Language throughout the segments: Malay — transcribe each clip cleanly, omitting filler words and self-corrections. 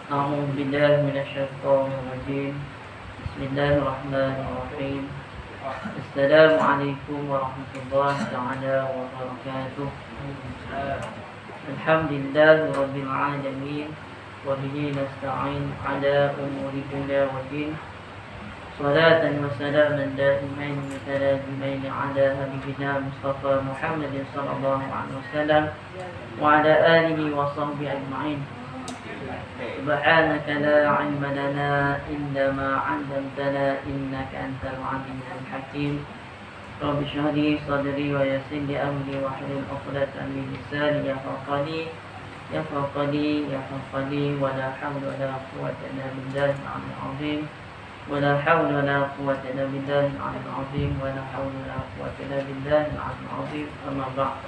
أعوذ بالله من الشيطان الرجيم. بسم الله الرحمن الرحيم. السلام عليكم ورحمة الله تعالى وبركاته. الحمد لله رب العالمين وبه نستعين على أمور الدنيا والدين. صلاة وسلاما دائمين متلازمين على حبيبنا مصطفى محمد صلى الله عليه وسلم وعلى آله وصحبه أجمعين. سبحانك لا علم لنا إلا ما علمتنا إنك أنت العليم الحكيم. رب اشرح لي صدري ويسر لي أمري واحلل عقدة من لساني يفقهوا قولي ولا حول ولا قوة إلا بالله العلي العظيم. ولا حول ولا قوة إلا بالله العلي العظيم. ولا حول ولا قوة إلا بالله العلي العظيم. أما بعد.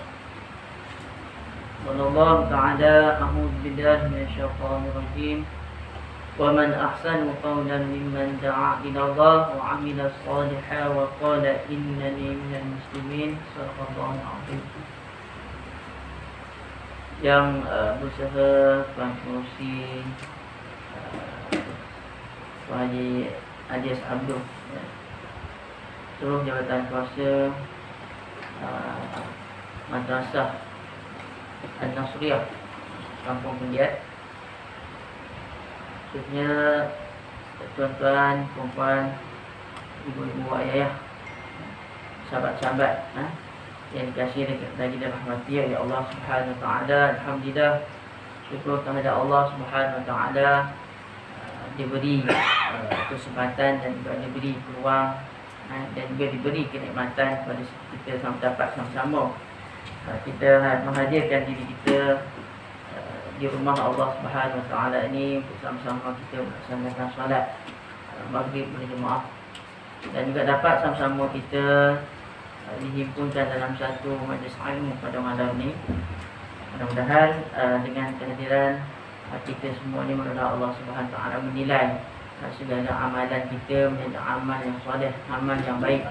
قال الله تعالى: أعوذ بالله من الشيطان الرجيم. ومن أحسن قولا ممن دعا إلى الله وعمل صالحا وقال إنني من المسلمين. صدق الله العظيم. Yang berusaha Tuan Pengerusi Tuan Haji Adias Abdul, seluruh jabatan kuasa Madrasah Al-Nasriyah Kampung Pendiat, khususnya tuan-tuan, perempuan, ibu-ibu, ayah, sahabat-sahabat yang dikasihi lagi dan rahmati oleh Allah Subhanahu Wa Taala. Alhamdulillah, syukur kepada Allah Subhanahu Wa Taala diberi kesempatan dan juga diberi peluang dan juga diberi kenikmatan kepada kita dapat sama-sama kita menghadirkan diri kita di rumah Allah Subhanahu Wa Taala ini untuk sama-sama kita melaksanakan solat maghrib berjemaah dan juga dapat sama-sama kita dihimpunkan dalam satu majlis ilmu pada malam ini. Mudah-mudahan dengan kehadiran kita semua ni, mudah-mudahan Allah Subhanahu Wa Taala menilai segala amalan kita menjadi amal yang soleh, amal yang baik,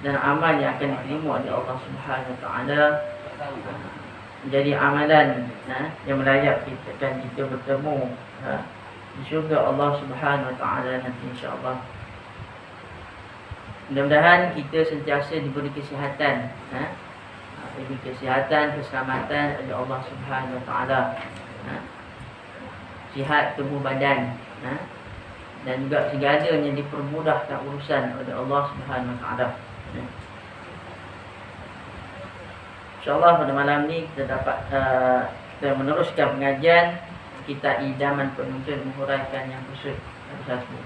dan amal yang akan diterima oleh Allah Subhanahu Wa Taala, menjadi amalan yang melayak kita dan kita bertemu di syurga Allah Subhanahu Wa Taala nanti, insya-Allah. Mudah-mudahan kita sentiasa diberi kesihatan, diberi kesihatan, keselamatan oleh Allah Subhanahu Wa Taala, sihat tubuh badan, dan juga segalanya dipermudahkan urusan oleh Allah Subhanahu Wa Taala. InsyaAllah pada malam ni kita dapat kita meneruskan pengajian kita idaman penuntut menghuraikan yang kusut satu.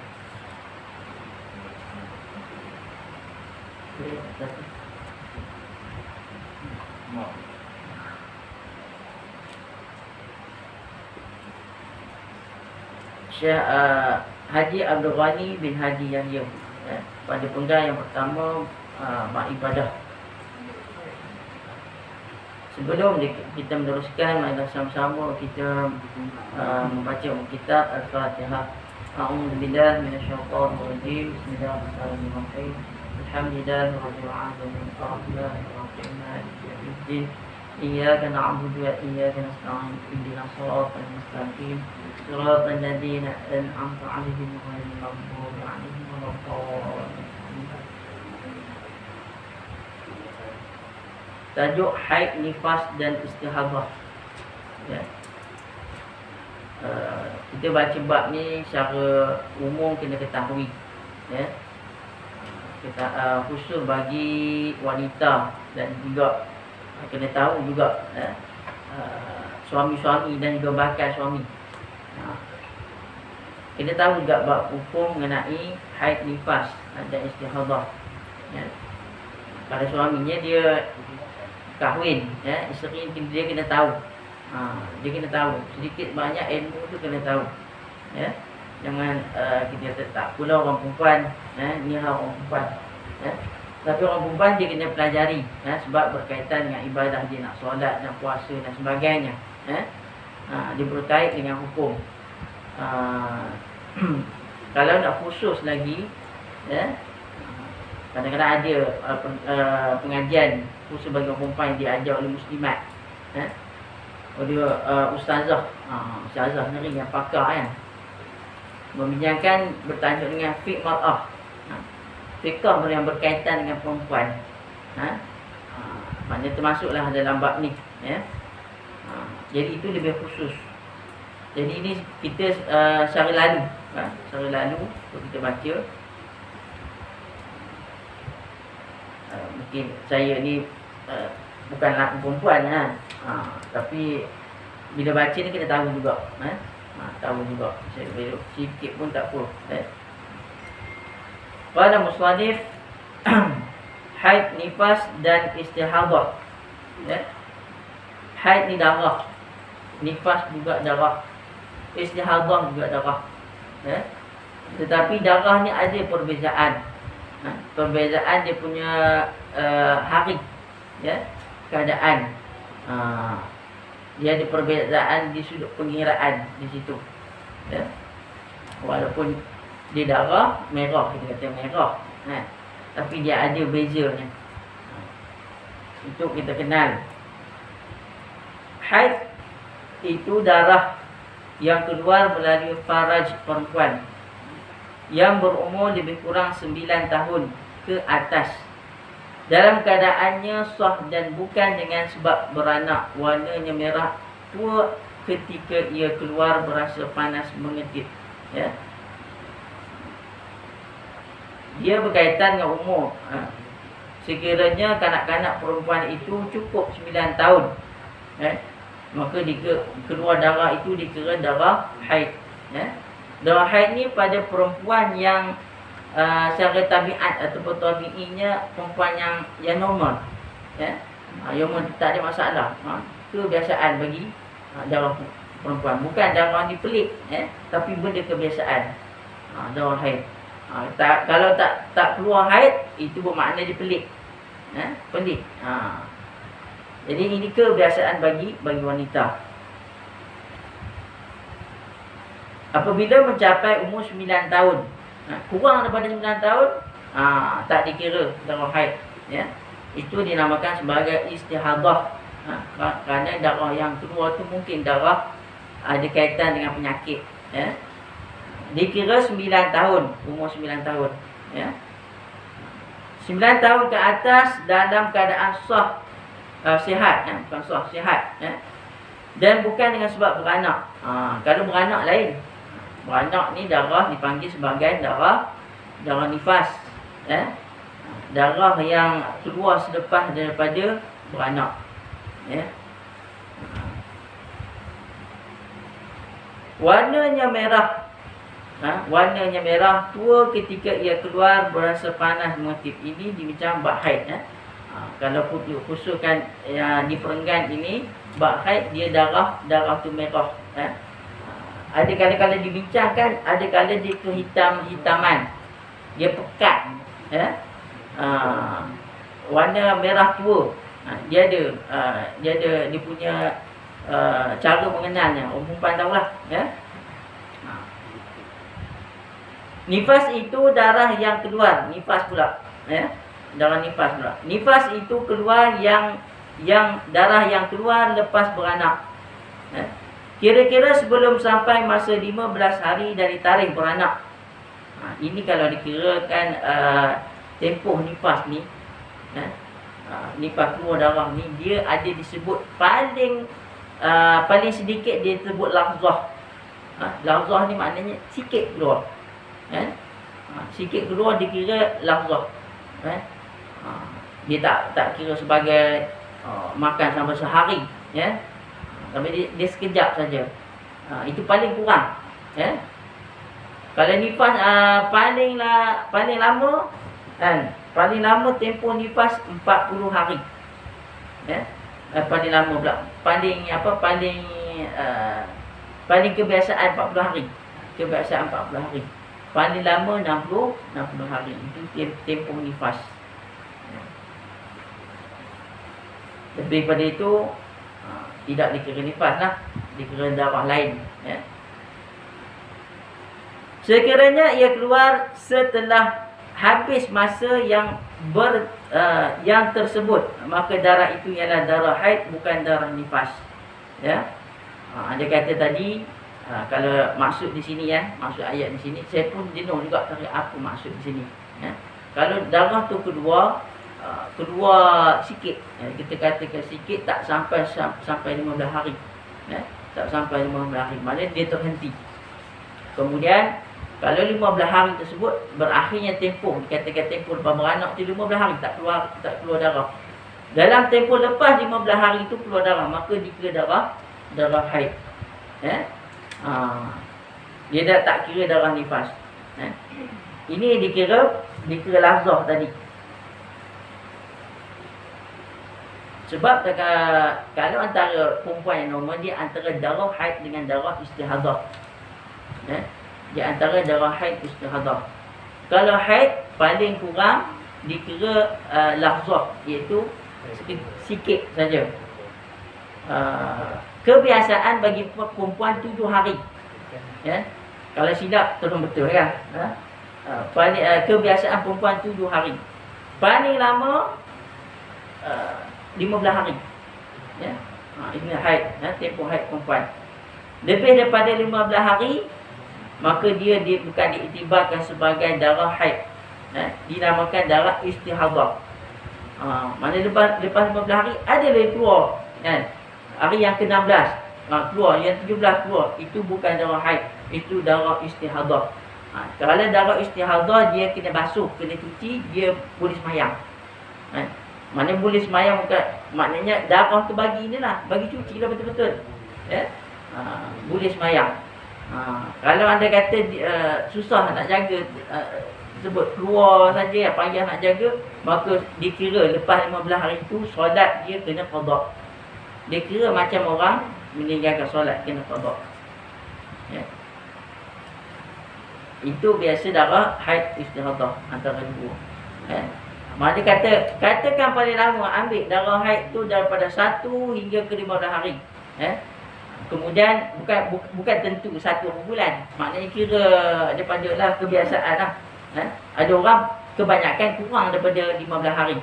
Syekh Haji Abdul Ghani bin Haji Yahya pada penggal yang pertama mak ibadah. Sebelum kita meneruskan, mari sama-sama kita membaca kitab Al-Fatihah. A'udzu billahi minasyaitonir rajim. Bismillahirrahmanirrahim. Alhamdulillahirabbil alamin. Arrahmanir rahim. Maliki yaumiddin. Iyyaka na'budu wa iyyaka nasta'in. Ihdinas siratal mustaqim. Siratal ladzina an'amta 'alaihim ghairil maghdubi 'alaihim waladdallin. Tajuk haid, nifas dan istihadah. Kita baca bab ni secara umum kena ketahui, kita khusus bagi wanita dan juga kena tahu juga suami-suami dan juga bakal suami. Kena tahu juga bab hukum mengenai haid, nifas dan istihadah. Pada suaminya dia kahwin, isteri dia kena tahu. Dia kena tahu sedikit banyak ilmu tu kena tahu. Jangan kita tak pula orang perempuan, ni orang perempuan. Tapi orang perempuan dia kena pelajari, sebab berkaitan dengan ibadah dia, nak solat dan puasa dan sebagainya. Dia berkait dengan hukum. Kalau nak khusus lagi, Kadang-kadang ada pengajian khusus bagi orang perempuan yang diajar oleh muslimat, oleh ustazah. Ustazah ni yang pakar kan, membincangkan bertajuk dengan fiqh mar'ah, fiqh yang berkaitan dengan perempuan. Maknanya termasuklah dalam bab ni, ya. Jadi itu lebih khusus. Jadi ini kita secara lalu, secara lalu kita baca. Mungkin saya ni bukanlah perempuan, tapi bila baca ni kita tahu juga, tahu juga. Saya belok sikit pun tak apa. Pada musnadif haid, nifas dan istihadah. Haid ni darah, nifas juga darah, istihadah juga darah. Tetapi darah ni ada perbezaan. Perbezaan dia punya hari, keadaan. Dia ada perbezaan di sudut pengiraan di situ. Walaupun dia darah merah, kita kata merah, tapi dia ada bezanya. Itu kita kenal. Haid itu darah yang keluar melalui faraj perempuan yang berumur lebih kurang 9 tahun ke atas, dalam keadaannya sah dan bukan dengan sebab beranak, warnanya merah tua ketika ia keluar berasa panas mengetit. Dia berkaitan dengan umur. Sekiranya kanak-kanak perempuan itu cukup 9 tahun, maka keluar darah itu dikira darah haid. Darah haid ni pada perempuan yang secara tabiat ataupun tabi'inya perempuan yang normal, yang tak ada masalah, kebiasaan bagi darah perempuan. Bukan darah ni pelik, tapi benda kebiasaan, darah haid. Kalau tak keluar haid, itu bermakna dia pelik, pelik. Jadi ini kebiasaan bagi wanita. Apabila mencapai umur 9 tahun, kurang daripada 9 tahun, tak dikira darah haid. Itu dinamakan sebagai istihadah. Kerana darah yang keluar tu mungkin darah ada kaitan dengan penyakit. Dikira 9 tahun, umur 9 tahun. 9 tahun ke atas dalam keadaan sah, sihat, bukan sah, sihat, dan bukan dengan sebab beranak. Kalau beranak lain. Beranak ni darah dipanggil sebagai darah nifas, darah yang keluar selepas daripada beranak. Warnanya merah, warnanya merah tua ketika ia keluar berasa panas mengetit. Ini dibincang bab haid. Kalau khususkan yang di perenggan ini, bab haid dia darah tu merah. Ada kala-kala dibincangkan, ada kala dia kehitam-hitaman, dia pekat, warna merah tua. Dia punya cara mengenalnya. Orang perempuan tahulah. Nifas itu darah yang keluar, nifas pula, darah nifas pula. Nifas itu keluar yang darah yang keluar lepas beranak. Kira-kira sebelum sampai masa 15 hari dari tarikh beranak. Ini kalau dikirakan tempoh nifas ni, nifas keluar darah ni, dia ada disebut paling sedikit dia sebut lahzah. Lahzah ni maknanya sikit keluar. Sikit keluar dikira lahzah. Dia tak kira sebagai makan sampai sehari, tapi dia sekejap saja. Itu paling kurang. Kalau nifas paling lama, paling lama tempoh nifas 40 hari. Paling lama pula, paling kebiasaan 40 hari. Kebiasaan 40 hari. Paling lama 60 hari. Itu tempoh nifas. Lebih pada itu tidak dikira nifas lah, dikira darah lain. Sekiranya ia keluar setelah habis masa yang yang tersebut, maka darah itu ialah darah haid, bukan darah nifas. Ya. Anda kata tadi, kalau maksud di sini ya, maksud ayat di sini, saya pun jenuh juga cari apa maksud di sini. Ya. Kalau darah tu keluar sikit, ya, kita katakan sikit, tak sampai 15 hari. Ya. Tak sampai 15 hari, maknanya dia terhenti. Kemudian kalau 15 hari tersebut berakhirnya tempoh, dikatakan tempoh lepas beranak tu 15 hari tak keluar darah. Dalam tempoh lepas 15 hari itu keluar darah, maka dikira darah haid. Ya. Dia dah tak kira darah nifas. Ya. Ini dikira lahzah tadi. Sebab kalau antara perempuan yang normal, dia antara darah haid dengan darah istihadah. Ya. Di antara darah haid istihadah. Kalau haid paling kurang dikira lahzah, iaitu sikit saja. Kebiasaan bagi perempuan 7 hari. Ya. Kalau silap tolong betul kan. Kebiasaan perempuan 7 hari. Paling lama 15 hari. Ya. Ini haid, ya, tempoh haid perempuan. Lebih daripada 15 hari, maka dia bukan diiktibarkan sebagai darah haid. Ya. Dinamakan darah istihadah. Mana lepas 15 hari ada lagi keluar, kan? Hari yang ke-16 keluar, yang 17 keluar, itu bukan darah haid, itu darah istihadah. Kalau darah istihadah, dia kena basuh, kena cuci, dia boleh semayang. Mana boleh semayang, bukan maknanya darah tu bagi inilah, bagi cuci lah betul-betul. Ya? Boleh semayang. Kalau anda kata susah nak jaga, sebut keluar saja, payah nak jaga, maka dikira lepas 15 hari itu solat dia kena qada. Dia kira macam orang meninggalkan solat, kena qada. Ya. Itu biasa darah haid istihadah antara dua. Ya. Maka katakan paling lama ambil darah haid tu daripada 1 hingga ke 15 hari. Ya. Kemudian bukan tentu 1 bulan. Maknanya kira daripada lah kebiasaan lah. Ada orang kebanyakan kurang daripada 15 hari.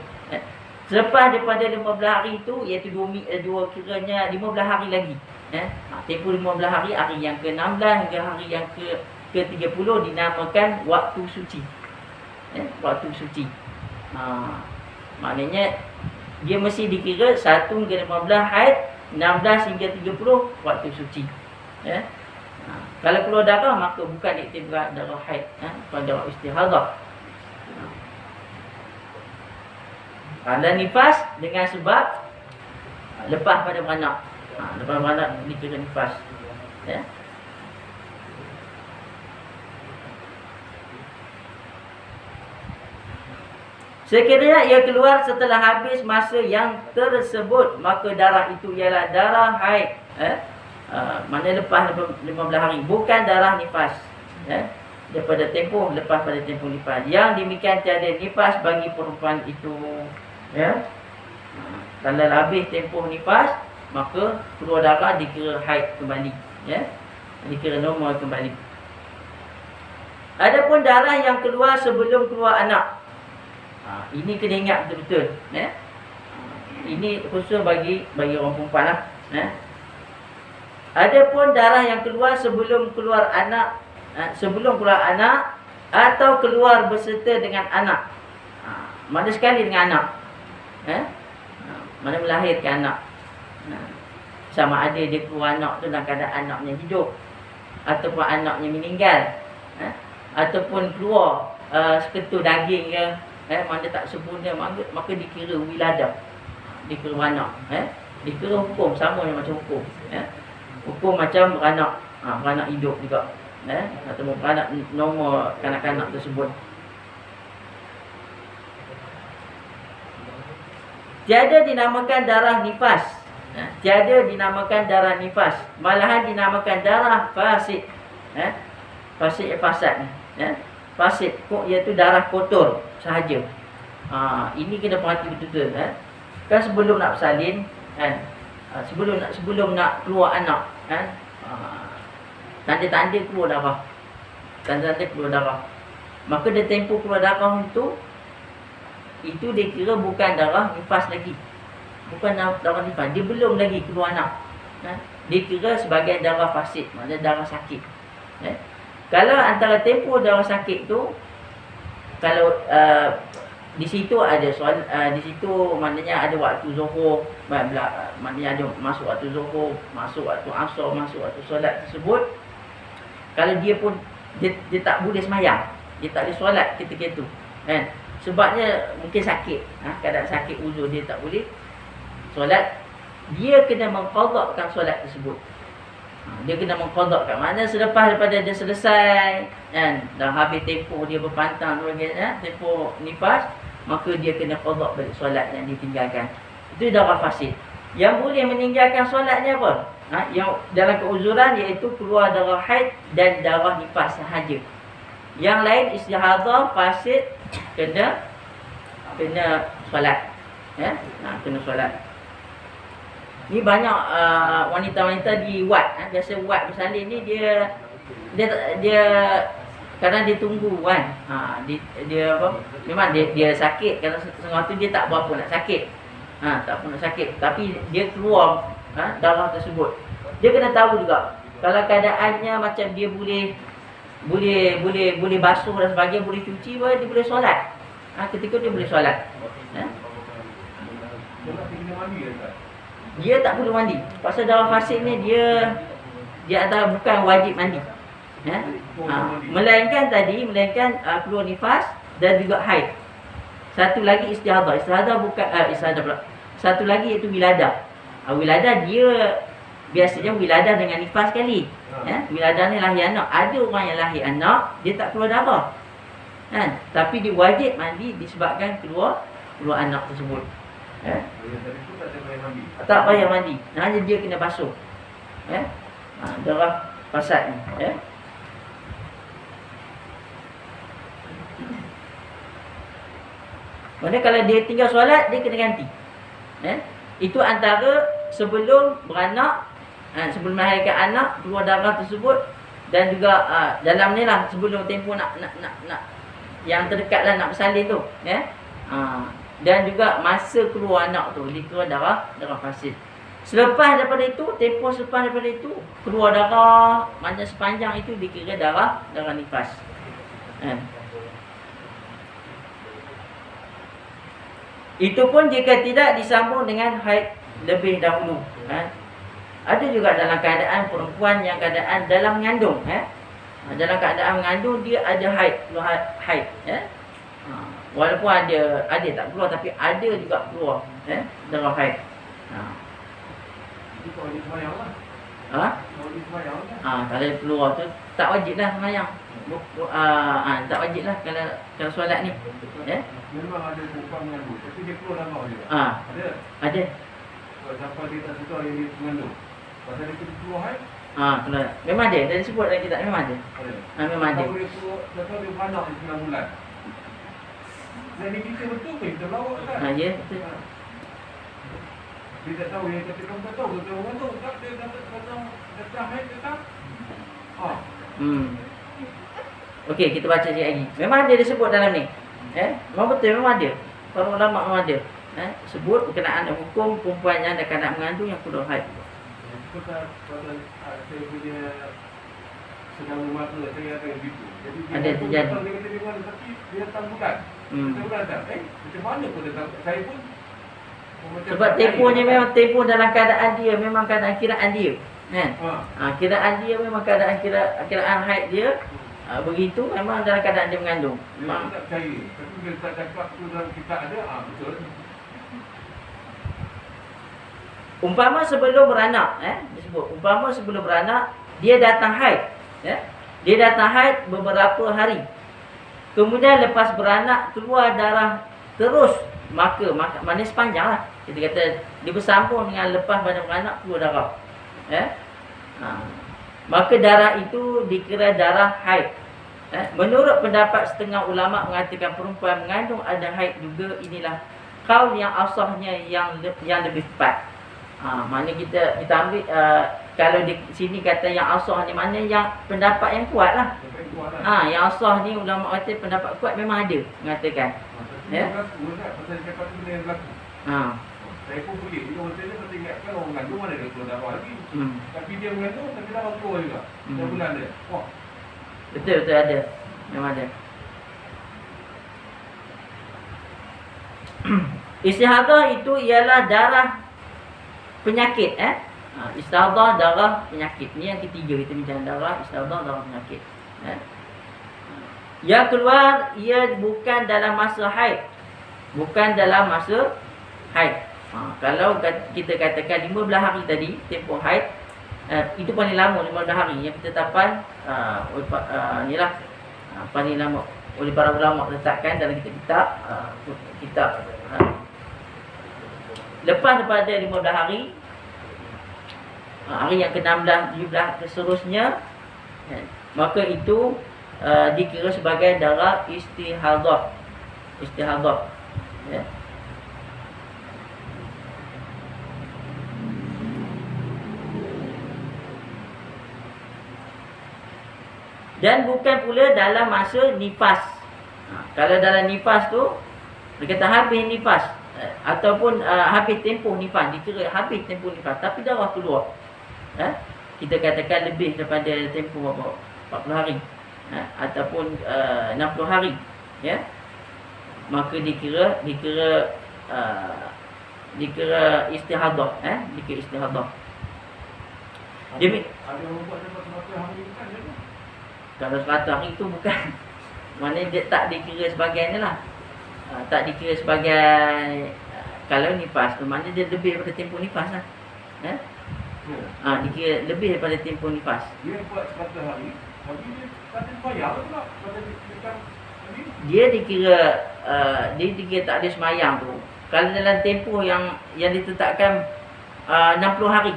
Selepas daripada 15 hari itu, iaitu dua kiranya 15 hari lagi. Tempoh 15 hari, hari yang ke-16 hingga hari yang ke-30 dinamakan waktu suci. Waktu suci. Maknanya dia mesti dikira 1 hingga 15 haid, 16 hingga 30 waktu suci. Ya. Kalau keluar darah, maka bukan iktibar darah haid, bukan darah istihadah. Kalau nifas dengan sebab lepas pada beranak. Lepas beranak dikira nifas. Ya. Sekiranya ia keluar setelah habis masa yang tersebut, maka darah itu ialah darah haid. Mana lepas 15 hari, bukan darah nifas. Daripada tempoh, lepas pada tempoh nifas. Yang demikian tiada nifas bagi perempuan itu. Ya. Kalau habis tempoh nifas, maka keluar darah dikira haid kembali. Ya. Dikira normal kembali. Adapun darah yang keluar sebelum keluar anak, ini kena ingat betul-betul. Ya. Ini khusus bagi orang perempuan lah. Ya. Adapun darah yang keluar sebelum keluar anak, atau keluar berserta dengan anak. Mana sekali dengan anak. Mana melahirkan anak. Sama ada dia keluar anak tu dalam keadaan anaknya hidup, ataupun anaknya meninggal, ataupun keluar seketul daging ke, mana tak sempurna, maka dikira wiladah, dikira anak. Dikira hukum sama macam hukum. Hukum macam beranak hidup juga. Atau beranak nombor kanak-kanak tersebut. Tiada dinamakan darah nifas. Tiada dinamakan darah nifas. Malahan dinamakan darah fasid. Fasid fasad. Fasid iaitu darah kotor sahaja. Ini kena perhati betul-betul. Kan sebelum nak bersalin, sebelum nak keluar anak, tanda-tanda keluar darah. Tanda-tanda keluar darah. Maka dia tempoh keluar darah itu itu dikira bukan darah nifas lagi. Bukan darah nifas, dia belum lagi keluar anak. Dikira sebagai darah fasid, maksudnya darah sakit. Kalau antara tempoh darah sakit tu, kalau di situ ada soal, di situ maknanya ada waktu zuhur, maknanya ada masuk waktu zuhur, masuk waktu asar, masuk waktu solat tersebut. Kalau dia pun dia tak boleh semayang, dia tak boleh solat ketika itu, kan? Sebabnya mungkin sakit, keadaan sakit uzur dia tak boleh solat, dia kena mengqadakkan solat tersebut. Dia kena mengqadakkan, maknanya selepas daripada dia selesai, kan, dah habis tempoh dia berpantang sebagainya, tempoh nifas, maka dia kena qadak balik solat yang ditinggalkan. Itu darah fasid. Yang boleh meninggalkan solatnya apa? Yang dalam keuzuran iaitu keluar darah haid dan darah nifas sahaja. Yang lain istihadah, fasid, kena solat. Kena solat. Ni banyak wanita-wanita di wad. Biasa wad bersalin ni dia kadang dia tunggu kan. Dia apa? Memang dia sakit. Kalau setengah tu dia tak berapa nak sakit. Tak apa nak sakit. Tapi dia keluar darah tersebut. Dia kena tahu juga. Kalau keadaannya macam dia boleh basuh dan sebagainya, boleh cuci, dia boleh solat. Ketika dia boleh solat. Dia tak perlu mandi. Pasal darah fasid ni dia antara bukan wajib mandi. Melainkan keluar nifas dan juga haid. Satu lagi istihadah. Istihadah bukan istihadah pula. Satu lagi iaitu wiladah. Wiladah dia biasanya wiladah dengan nifas sekali. Wiladah ni lahir anak. Ada orang yang lahir anak dia tak keluar darah. Tapi dia wajib mandi disebabkan keluar anak tersebut. Tak payah mandi. Hanya dia kena basuh. Darah fasad ni. Maksudnya kalau dia tinggal solat, dia kena ganti. Itu antara sebelum beranak, sebelum melahirkan anak, keluar darah tersebut. Dan juga dalam ni lah, sebelum tempoh nak yang terdekat lah nak bersalin tu. Dan juga masa keluar anak tu, dia keluar darah fasid. Selepas daripada itu, tempoh selepas daripada itu, keluar darah, macam sepanjang itu dikira darah nifas. Itu pun jika tidak disambung dengan haid lebih dahulu. Ada juga dalam keadaan perempuan yang keadaan dalam mengandung. Dalam keadaan mengandung dia ada haid, keluar haid. Walaupun ada tak keluar, tapi ada juga keluar darah haid. Kalau keluar tu tak wajib lah semayang. Tak wajib lah kalau solat ni. Memang ada perempuan mengandung, tapi dia keluar darah dia. Ada. Sampai dia tak suka yang dia mengandung. Pasal dia keluar haid. Keluar. Memang ada. Dah disebut dalam kitab memang ada. Memang ada. Kalau dia keluar, lepas dia beranak di 9 bulan. Jadi kita betul ke? Kita lawak kan? Ya, betul. Dia tak tahu, yang kata kamu tak tahu, kata orang tu, tak dia kata haid tetap. Okey, kita baca sikit lagi. Memang ada disebut dalam ni. Memang betul, memang ada. Para ulama memang ada. Sebut berkenaan hukum perempuan yang ada keadaan mengandung yang keluar haid. Pasal saya punya sedang rumah tu, saya ada begitu. Jadi ada terjadi. Dia kata dia mengandung, tapi dia datang bulan. Dia bulan tak? Macam mana pun datang? Saya pun sebab tempohnya memang tempoh dalam keadaan dia, memang keadaan kiraan dia. Kiraan dia memang kiraan haid dia. Begitu memang dalam keadaan dia mengandung. Memang tak percaya. Tapi bila tak cakap tu dalam kitab ada, betul. Umpama sebelum beranak, disebut umpama sebelum beranak dia datang haid, dia datang haid beberapa hari. Kemudian lepas beranak keluar darah terus, maka maknanya sepanjang lah. Kita kata dia bersambung dengan lepas pada beranak keluar darah. Maka darah itu dikira darah haid. Menurut pendapat setengah ulama mengatakan perempuan mengandung ada haid juga, inilah kaul yang asahnya yang lebih tepat. Maknanya kita ambil kalau di sini kata yang asah ni, maknanya yang pendapat yang kuat lah. Yang asah ni ulama kata pendapat kuat memang ada mengatakan. Ya. Pasal cakap tu benda yang berlaku. Ha. Saya pun pelik. Dia orang tanya pasal ingatkan orang mengandung mana dia keluar darah lagi. Hmm. Tapi dia mengandung tapi darah keluar juga. Dah bulan dia. Wah. Betul ada. Memang ada. Istihadah itu ialah darah penyakit istihadah darah penyakit. Ni yang ketiga kita bincang darah istihadah darah penyakit. Yang keluar ia bukan dalam masa haid. Bukan dalam masa haid. Kalau kita katakan 15 hari tadi tempoh haid, itu paling lama 15 hari yang ketetapan inilah paling lama oleh para ulama letakkan dalam kitab lepas daripada 15 hari, hari yang ke-16, 17 dan seterusnya, maka itu dikira sebagai darah istihadah. Ya. Dan bukan pula dalam masa nifas. Kalau dalam nifas tu, dia kata habis nifas ataupun habis tempoh nifas, dikira habis tempoh nifas tapi darah keluar. Kita katakan lebih daripada tempoh 40 hari ataupun 60 hari, ya. Maka dikira istihadah, dikira istihadah. Ada orang buat dapat 100 hari bukan dia tu. Kalau 100 hari itu bukan. Maknanya dia tak dikira sebagai ni lah. Tak dikira sebagai kalau nifas tu maknanya dia lebih daripada tempoh nifas lah. Dikira lebih daripada tempoh nifas. Dia buat 100 hari, tapi dia kata bayar pula pada dekat ni. Dia dikira tak ada semayang tu. Kalau dalam tempoh yang ditetapkan 60 hari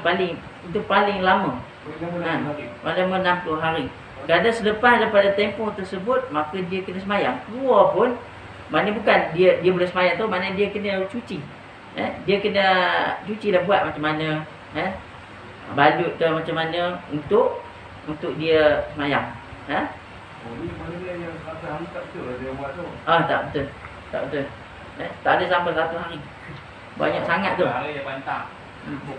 itu paling lama. Paling lama 60 hari. Kadang selepas daripada tempoh tersebut maka dia kena semayang. Keluar pun maknanya bukan dia boleh semayang tu, maknanya dia kena cuci. Dia kena cuci dah buat macam mana, balut ke macam mana untuk dia semayang. Ni maknanya yang 100 hari tak betul dia buat tu. Tak betul. Tak ada sampai 1 hari. Banyak sangat tu. Hari dia bantah.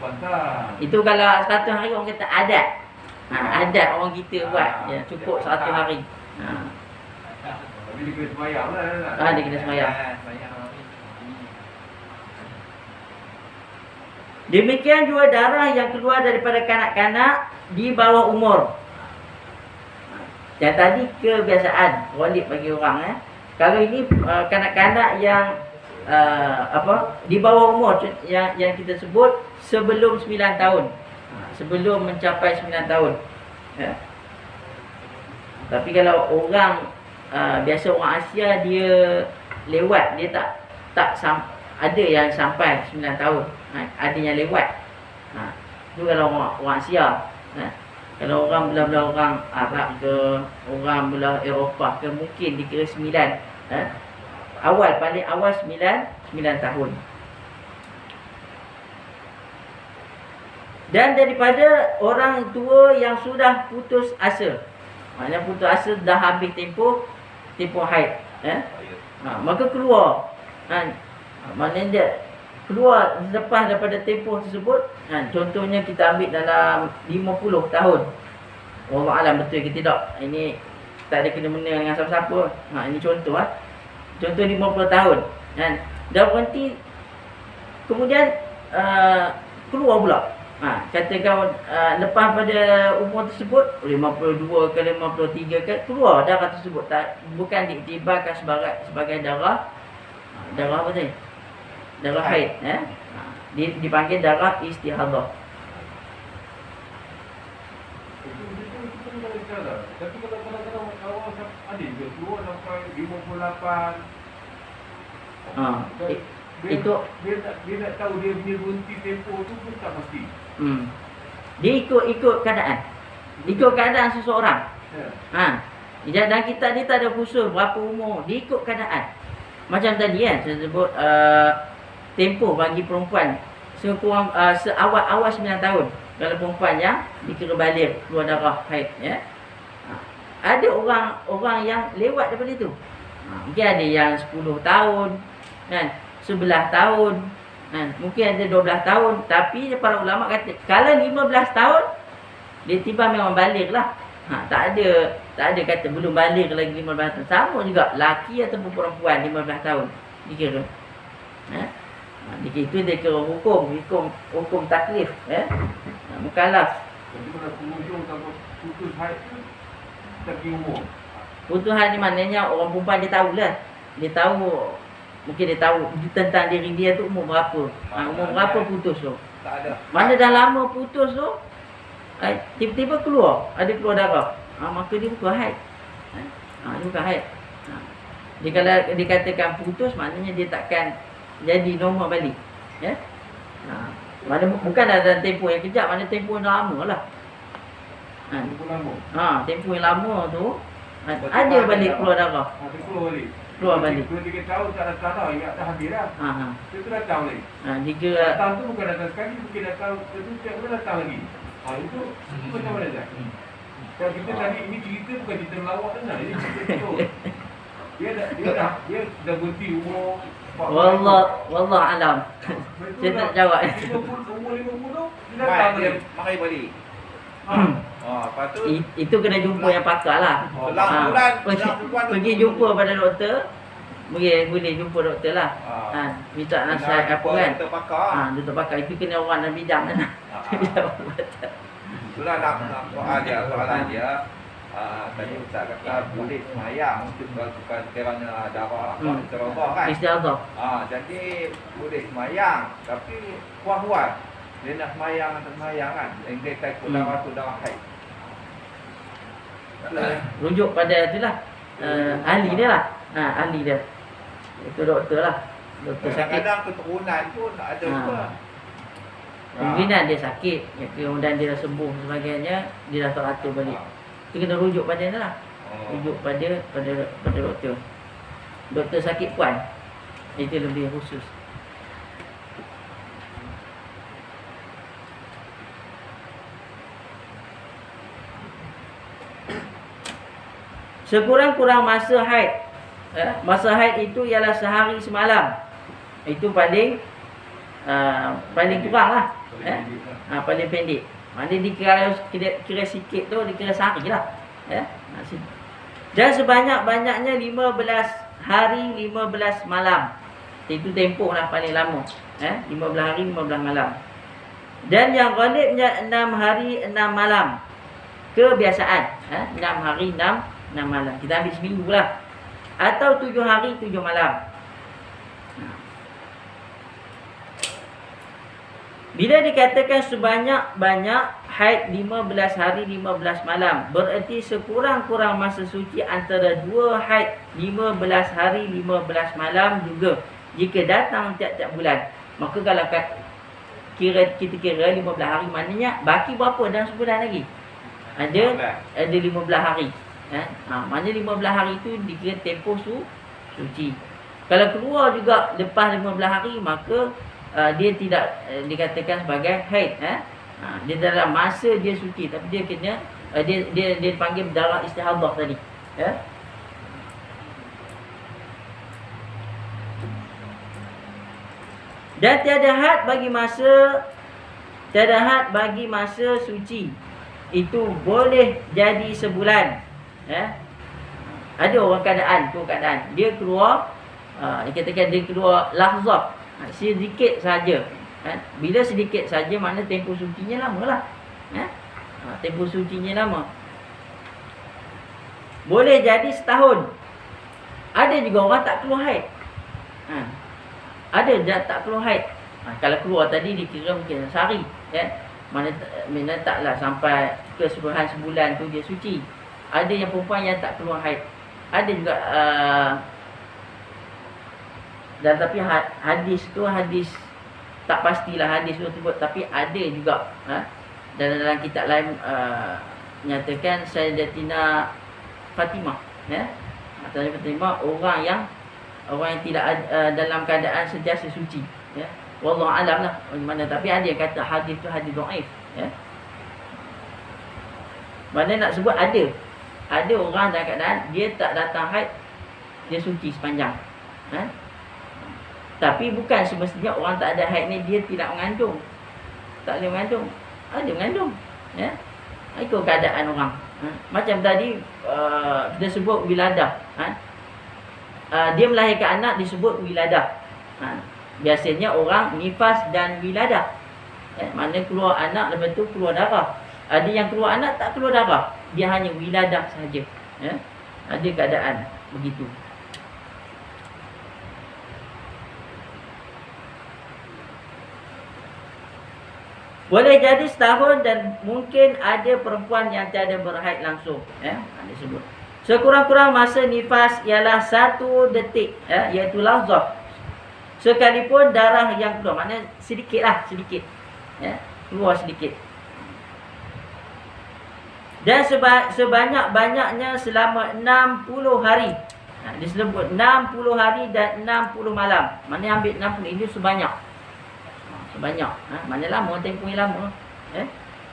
Bantah. Itu kalau 1 hari orang kata adat. Adat orang kita buat, ya, cukup 1 hari. Tapi dia kena semayang lah. Dia kena semayang. Demikian juga darah yang keluar daripada kanak-kanak di bawah umur. Yang tadi kebiasaan walid bagi orang. Kalau ini kanak-kanak yang di bawah umur yang kita sebut sebelum 9 tahun. Sebelum mencapai 9 tahun. Tapi kalau orang biasa orang Asia dia lewat, dia tak ada yang sampai 9 tahun. Ada yang lewat. Itu kalau orang Asia. Kalau orang belah-belah orang Arab ke, orang belah Eropah ke, mungkin dikira 9. Paling awal 9 tahun. Dan daripada orang tua yang sudah putus asa. Maknanya putus asa dah habis tempoh haid. Maka keluar. Maknanya dia keluar lepas daripada tempoh tersebut. Contohnya kita ambil dalam 50 tahun. Allah alam betul ke tidak. Ini tak ada kena-mena dengan siapa-siapa. Ini contoh. Contoh 50 tahun. Dah berhenti. Kemudian keluar pula. Katakan lepas pada umur tersebut 52 ke 53 ke, keluar darah tersebut, bukan diiktibarkan sebagai darah apa tadi? Darah haid. Dipanggil darah istihadah. Tapi kalau kadang-kadang awal ada juga keluar sampai 58. Dia nak tahu dia punya berhenti tempoh tu pun tak pasti. Dia ikut keadaan. Ikut keadaan seseorang. Dan kita ni tak ada khusus berapa umur. Dia ikut keadaan. Macam tadi saya sebut tempoh bagi perempuan seawal 9 tahun. Kalau perempuan yang dikira balik keluar darah haid, ya. Ada orang yang lewat daripada itu. Mungkin ada yang 10 tahun kan, 11 tahun kan, mungkin ada 12 tahun. Tapi para ulama kata kalau 15 tahun dia tiba memang balik lah. Tak ada kata belum balik lagi 15 tahun. Sama juga laki ataupun perempuan 15 tahun dikira. Itu dia kira hukum taklif, mukallaf. Jadi kalau penghujung tanpa putus haid tu lagi umur. Putus haid ni maknanya orang perempuan dia tahulah. Dia tahu, mungkin dia tahu tentang diri dia tu umur berapa. Umur berapa putus tu. Tak ada. Mana dah lama putus tu, tiba-tiba keluar, ada keluar darah. Maka dia bukan haid. Dia bukan haid. Dia kalau dikatakan putus, maknanya dia takkan jadi normal balik. Ya. Mana bukan dalam tempoh yang kejap, mana tempoh yang lama lah. Tempoh lama. Tempoh yang lama tu ada balik keluar darah. Dia keluar balik. Keluar balik. 2-3 tahun tak datang dah, ingat dah habis dah. Itu datang lagi. Jika Datang tu bukan datang sekali, mungkin datang itu tiap bulan datang lagi. Itu macam mana dah? Kalau kita tadi ini cerita bukan cerita melawak benar, ini cerita betul. Dia dah berhenti umur Wallah alam. Saya tak jawab. Umur 50 tu dia datang Dia lagi. makai balik. Lepas tu Itu kena jumpa yang pakar lah. Pergi jumpa pada doktor. Boleh jumpa doktor lah. Minta nasihat apa kan. Doktor pakar. Doktor pakar itu kena orang dalam bidang kan. Itulah nak soalan dia. Tadi Ustaz kata boleh semayang untuk melakukan kerana darah terobah kan. Istiadah. Jadi boleh semayang tapi puas-puas. Dia nak semayang atau semayang kan. Dia takut darah tu darah haid. Rujuk pada itulah. Ahli dia lah. Ahli dia. Itu doktor lah. Doktor sakit. Kadang-kadang keturunan pun ada juga. Kemungkinan dia sakit, kemudian dia dah sembuh sebagainya, dia dah teratur balik. Itu kena rujuk pada dia lah. Rujuk pada doktor. Doktor sakit puan. Itu lebih khusus. Sekurang-kurang masa haid. Masa haid itu ialah sehari semalam. Itu paling kurang lah. Paling pendek. Maknanya dikira sikit tu, dikira sehari lah. Dan sebanyak-banyaknya 15 hari 15 malam. Itu tempoh lah paling lama. 15 hari 15 malam. Dan yang ghalibnya 6 hari 6 malam. Kebiasaan 6 hari 6 malam. Kita ambil seminggu lah. Atau 7 hari 7 malam. Bila dikatakan sebanyak-banyak haid 15 hari 15 malam, bererti sekurang-kurang masa suci antara 2 haid 15 hari 15 malam juga jika datang tiap-tiap bulan. Maka kalau kita kira 15 hari, maknanya baki berapa dalam sebulan lagi? Ada 15 hari. Maknanya 15 hari itu dikira tempoh suci. Kalau keluar juga lepas 15 hari, maka dia tidak dikatakan sebagai haid. Dia dalam masa dia suci, tapi dia kena dia dipanggil darah istihadah tadi. Dan tiada had bagi masa suci. Itu boleh jadi sebulan. Ada orang keadaan dia keluar, dikatakan dia keluar lahzah, sedikit saja. Bila sedikit saja, makna tempoh sucinya lama lah. Tempoh sucinya lama. Boleh jadi setahun. Ada juga orang tak keluar haid. Ada tak keluar haid. Kalau keluar tadi dikira mungkin sehari. Mana taklah sampai keseluruhan sebulan tu dia suci. Ada yang perempuan yang tak keluar haid. Ada juga dan tapi hadis tu tak pastilah hadis tersebut, tapi ada juga dalam kitab lain nyatakan Sayyidatina Fatimah, Sayyidatina Fatimah orang yang tidak dalam keadaan sentiasa suci, wallahu alam lah bagaimana, tapi ada yang kata hadis tu hadis dhaif, Mana nak sebut ada orang dalam keadaan dia tak datang haid dia suci sepanjang. Tapi bukan semestinya orang tak ada haid ni dia tidak mengandung. Tak boleh mengandung. Ada mengandung. Ya. Ikut keadaan orang. Macam tadi kita sebut wiladah. Dia melahirkan anak disebut wiladah. Biasanya orang nifas dan wiladah. Mana keluar anak lepas tu keluar darah. Ada yang keluar anak tak keluar darah. Dia hanya wiladah sahaja. Ada keadaan begitu. Boleh jadi setahun dan mungkin ada perempuan yang tiada berhaid langsung. Ada sebut. Sekurang-kurang masa nifas ialah 1 detik. Iaitu lahzah. Sekalipun darah yang keluar. Maknanya sedikit lah. Sedikit. Keluar sedikit. Dan sebanyak-banyaknya selama 60 hari. Disebut 60 hari dan 60 malam. Maknanya ambil 60. Ini sebanyak. Sebanyak. Mana lama, tempoh yang lama.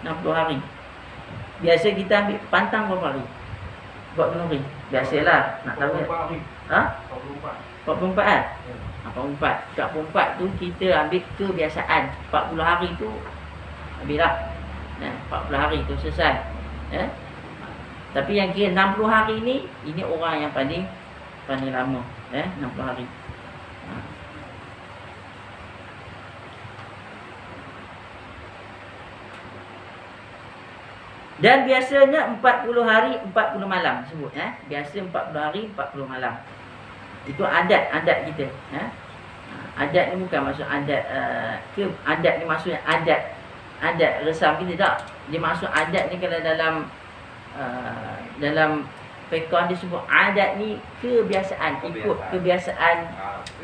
60 hari. Biasa kita ambil pantang berapa hari? 40 hari. Biasalah. Nak tahu. 44 hari. 44 kan? 44. 44 tu kita ambil kebiasaan. 40 hari tu habis lah. 40 hari tu selesai. Tapi yang kira 60 hari ni, ini orang yang paling lama. 60 hari. Dan biasanya 40 hari 40 malam sebut. Biasa 40 hari 40 malam. Itu adat kita. Adat ni bukan maksud adat adat ni maksudnya adat resam kita tak. Dia maksud adat ni kalau dalam fiqh disebut adat ni kebiasaan, ikut kebiasaan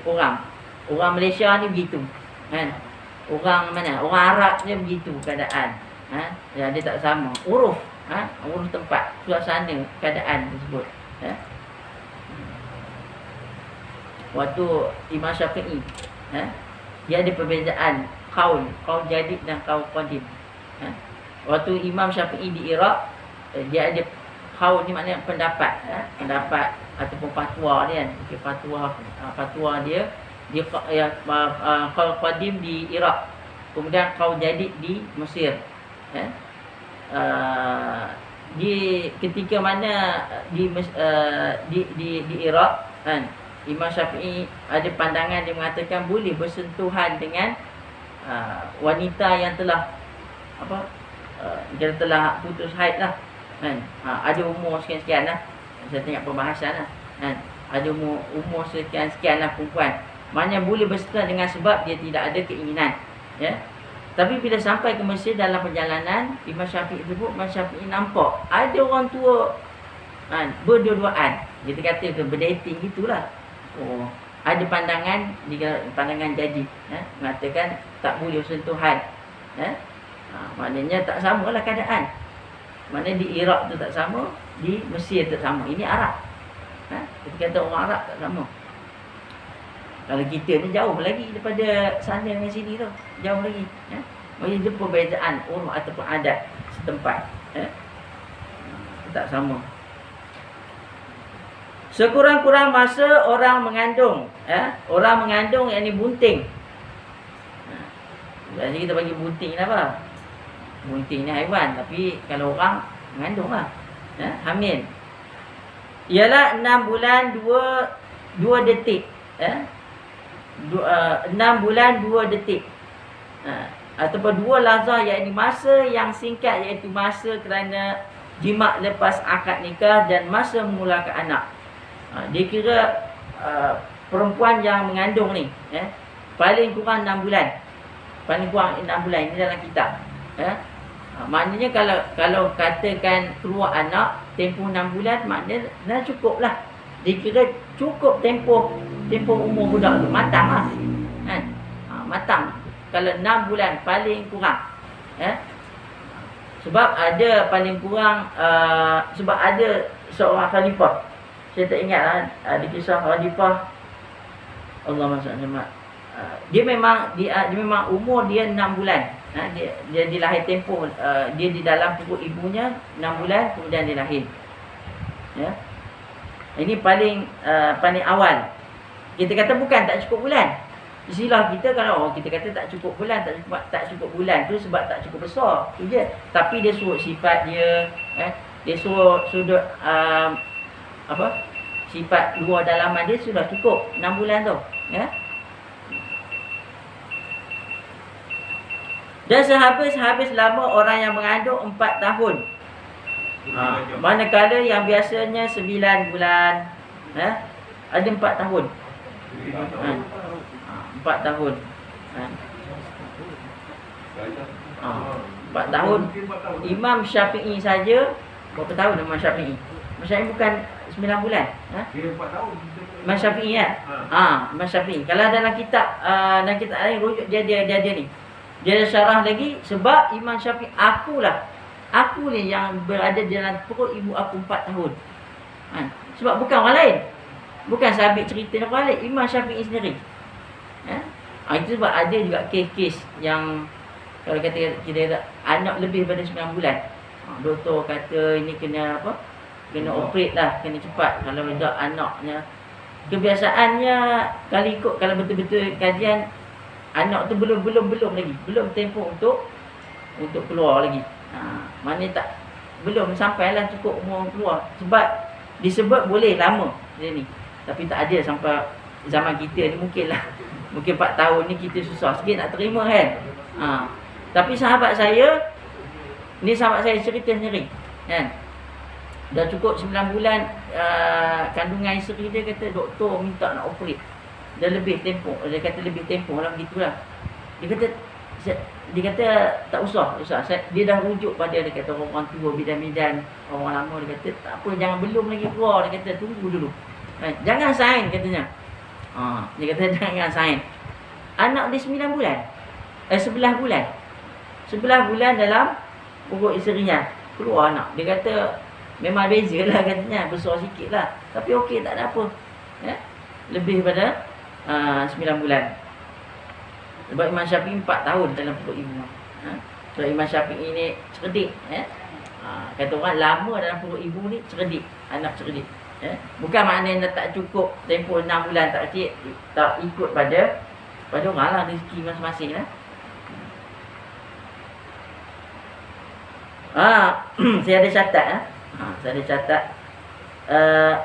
orang. Orang Malaysia ni begitu. Orang mana? Orang Arab ni begitu keadaan. Dia tak sama. Uruf tempat, suasana, keadaan tersebut. Waktu Imam Syafi'i, dia ada perbezaan qaul jadid dan qaul qadim. Waktu Imam Syafi'i di Iraq, dia ada qaul ni maknanya pendapat, pendapat ataupun fatwa dia kan. Fatwa dia qaul qadim di Iraq. Kemudian qaul jadid di Mesir. Di ketika mana di Iraq kan, Imam Syafi'i ada pandangan dia mengatakan boleh bersentuhan dengan wanita yang telah dia telah putus haid lah kan. Ada umur sekian-sekian lah. Saya tengok perbahasan lah kan. Ada umur sekian-sekian lah perempuan. Maknanya boleh bersentuhan dengan sebab dia tidak ada keinginan. Tapi bila sampai ke Mesir dalam perjalanan, Imam Syafi'i nampak ada orang tua berdua-duaan. Kita kata berdating gitulah. Ada pandangan jadid, mengatakan tak boleh sentuhan. Maknanya tak samalah keadaan. Maknanya di Iraq tu tak sama, di Mesir tak sama. Ini Arab. Kita kata orang Arab tak sama. Kalau kita ni jauh lagi daripada sana dengan sini tu. Jauh lagi. Maksudnya dia perbezaan uruf ataupun adat setempat. Tak sama. Sekurang-kurang masa orang mengandung. Orang mengandung yang ni bunting. Biasanya kita bagi bunting ni apa? Bunting ni haiwan. Tapi kalau orang mengandung lah. Hamil. Ialah 6 bulan 2 detik. 6 bulan 2 detik. Ataupun 2 lahzah, iaitu masa yang singkat, iaitu masa kerana jima' lepas akad nikah dan masa memulakan anak. Dia kira perempuan yang mengandung ni paling kurang 6 bulan. Paling kurang 6 bulan. Ini dalam kitab. Maknanya kalau katakan keluar anak tempoh 6 bulan, maknanya dah cukup lah. Dia kira cukup tempoh umur budak tu. Matang lah kan? Matang. Kalau 6 bulan paling kurang. Sebab ada paling kurang sebab ada seorang khalifah. Saya tak ingat lah. Ada kisah khalifah Allah SWT. Dia memang umur dia 6 bulan. Dia dilahir tempoh. Dia di dalam perut ibunya 6 bulan, kemudian dia lahir. Ini paling awal. Kita kata bukan tak cukup bulan. Istilah kita kalau kita kata tak cukup bulan, tak cukup bulan tu sebab tak cukup besar. Tu je. Tapi dia suruh sifat dia, dia suruh sudut sifat luar dalaman dia sudah cukup 6 bulan tu, ya. Dan sehabis lama orang yang mengandung 4 tahun. Manakala yang biasanya 9 bulan, ada 4 tahun. 4 tahun. 4 tahun. Imam Syafi'i saja berapa tahun Imam Syafi'i? Imam Syafi'i bukan 9 bulan. Dia 4 tahun. Imam Syafi'i kan? Imam Syafi'i. Kalau dalam kitab lain rujuk dia ni. Dia ada syarah lagi sebab Imam Syafi'i aku ni yang berada dalam perut ibu aku 4 tahun. Sebab bukan orang lain. Bukan sahabat cerita orang lain, Imam Syafi'i sendiri. Itu sebab ada juga kes-kes yang kalau kata kita anak lebih daripada 9 bulan. Doktor kata ini kena kena operate lah, kena cepat. Kalau tidak anaknya, kebiasaannya kalau betul-betul kajian, anak tu belum lagi, belum tempoh untuk keluar lagi. Mana belum sampai lah cukup umur keluar. Sebab disebut boleh lama dia ni, tapi tak ada sampai zaman kita ni. Mungkin 4 tahun ni kita susah sikit nak terima kan. Tapi sahabat saya cerita sendiri kan, dah cukup 9 bulan kandungan isteri dia, kata doktor minta nak operate. Dia kata lebih tempoh lah begitulah. Dia kata tak usah. Dia dah rujuk pada dia kata orang tua, bidan-bidan, orang lama. Dia kata tak apa, jangan belum lagi keluar. Dia kata tunggu dulu. Jangan sign katanya. Dia kata jangan sign. Anak dia 9 bulan. 11 bulan. 11 bulan dalam perut isterinya keluar anak. Dia kata memang beza lah katanya, besar sikit lah. Tapi okey, tak ada apa. Lebih pada 9 bulan. Sebab Imam Syafi'i 4 tahun dalam perut ibu. So Imam Syafi'i ni cerdik. Kata orang lama dalam perut ibu ni cerdik. Anak cerdik. Bukan maknanya tak cukup tempoh 6 bulan tak kecil. Tak ikut pada orang lah, rezeki masing-masing lah. Saya ada catat.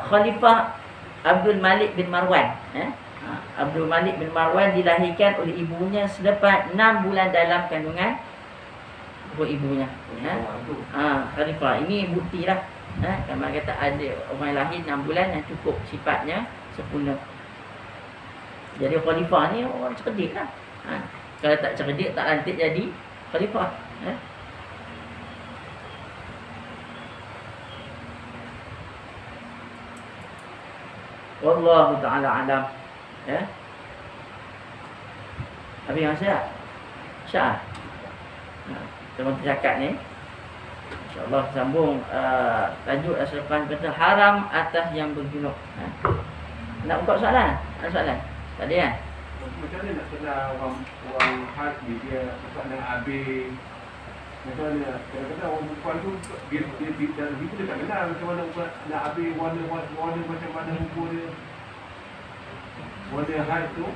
Khalifah Abdul Malik bin Marwan. Abdul Malik bin Marwan dilahirkan oleh ibunya selepas 6 bulan dalam kandungan perut ibunya. Khalifah ini bukti lah. Kalau kata ada orang lahir 6 bulan yang cukup sifatnya sempurna. Jadi khalifah ni orang cerdik lah. Kalau tak cerdik tak lantik jadi khalifah. Wallahu ta'ala alam. Habis yang Syah. Teman cakap ni InsyaAllah sambung tajuk selepas kata haram atas yang berjunuk. Nak buka soalan? Ada soalan? Tak ada kan? Macam mana nak kenal orang haji dia tak nak habis? Macam mana? Kadang-kadang orang perempuan tu dia dalam hidup dia tak kenal macam mana nak habis warna macam mana muka dia. Warna haid tu.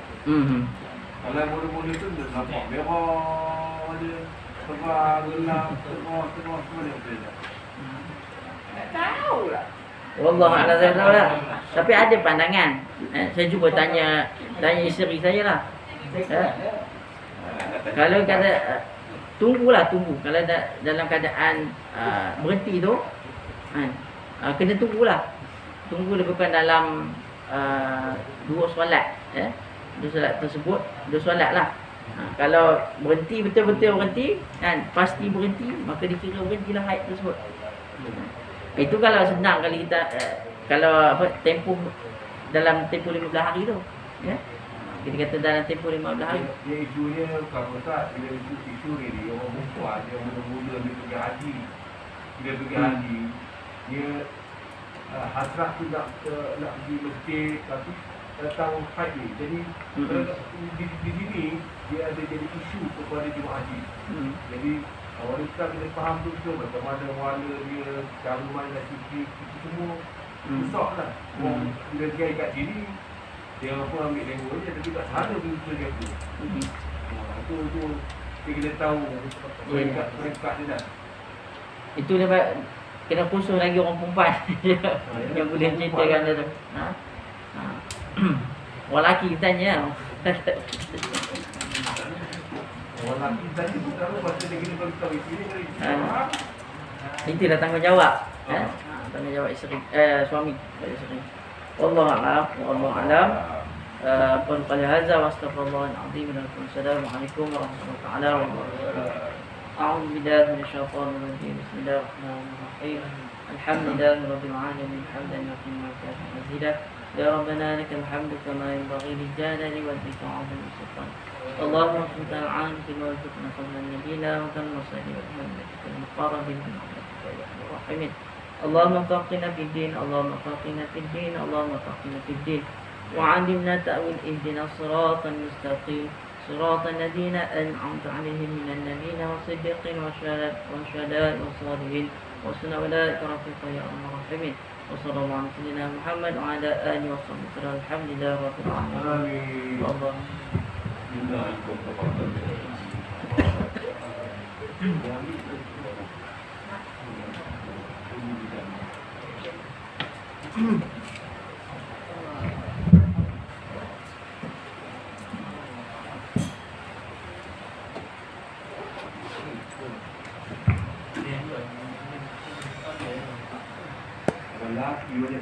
Kalau mula-mula tu dia nampak merah dia. Sebab gelap, semua dia berbeza. Tak tahulah. Wallah a'lam saya tahu lah. Tapi ada pandangan. Saya cuba tanya isteri saya lah. Kalau kata tunggu. Kalau dalam keadaan berhenti tu, kena tunggulah. Tunggu lebih kurang dalam 2 solat. 2 solat tersebut, 2 solat lah. Kalau berhenti, betul-betul berhenti kan, pasti berhenti, maka dikira berhentilah haid tersebut. Itu kalau senang kali kita kalau tempoh dalam tempoh 15 hari tu, kita kata dalam tempoh 15 hari. Dia isunya kalau tak bila isu ni orang perempuan dia mula-mula dia pergi haji. Dia pergi haji, dia hasrat tu nak pergi masjid, tapi datang haid ni. Jadi di sini dia ada jadi isu kepada jemaah haji. Jadi wanita kena faham betul macam mana warna dia, cara mana cuci semua Susah lah. Bila dia kat sini, dia pun ambil level je, tapi kat sana dia betul dia tu. Itu dia kena tahu peringkat dia dah. Itu dia kena khusus lagi orang perempuan yang boleh ceritakan dia tu. Orang lelaki tanya. Orang lelaki tadi pun tahu pasal dia kena beritahu isteri dia. Itulah tanggungjawab. Tanggungjawab isteri, suami pada isteri. Wallahu a'lam. Wallahu a'lam. Qul qali hadza wa astaghfirullahal azim. Assalamualaikum warahmatullahi wabarakatuh. أعوذ بالله من الشيطان الرجيم بسم الله الرحمن الرحيم الحمد لله رب العالمين حمدا يقيم وكافئا مزيدا يا ربنا لك الحمد كما ينبغي للجلال وجهك وعظيم سلطانك اللهم اغفر العانك وارزقنا قبل نبينا وكم نصلي وبحمدك المقربين من رحمتك يا ارحم الراحمين اللهم فقنا في الدين اللهم فقنا في الدين اللهم فقنا في الدين وعلمنا تأويل اهدنا الصراط المستقيم صراط الذين أنعمت عليهم من النبيين والصديقين والشهداء والصالحين وحسن أولئك رفيقا يا أرحم الراحمين وصلى الله على سيدنا محمد وعلى آله وصحبه وسلم الحمد لله رب العالمين. Amin.